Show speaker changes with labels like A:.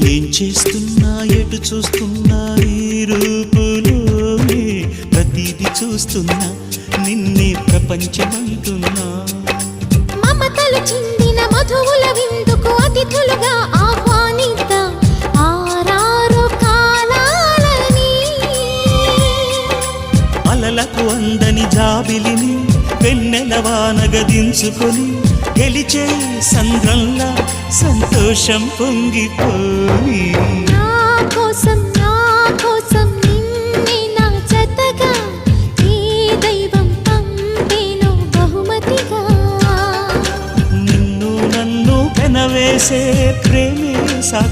A: ఏం చేస్తున్నా ఎటు చూస్తున్నా ఈ రూపులోనే ప్రతిదీ చూస్తున్నా నిన్నే ప్రపంచమంటున్నా.
B: మమతలు చిందిన మధువుల విందుకు అతిథులుగా ఆహ్వానిద్దాం ఆరారు కాలాలని.
A: అలలకు అందని జాబిలిని వెన్నెల వానగదించుకొని గెలిచే సంద్రంలా సంతోషం పొంగిపోయి.
B: నా కోసం నిన్నే నా జతగా ఈ దైవం పంపేను బహుమతిగా.
A: నిన్ను నన్ను పెనవేసే ప్రేమే సాక్షి.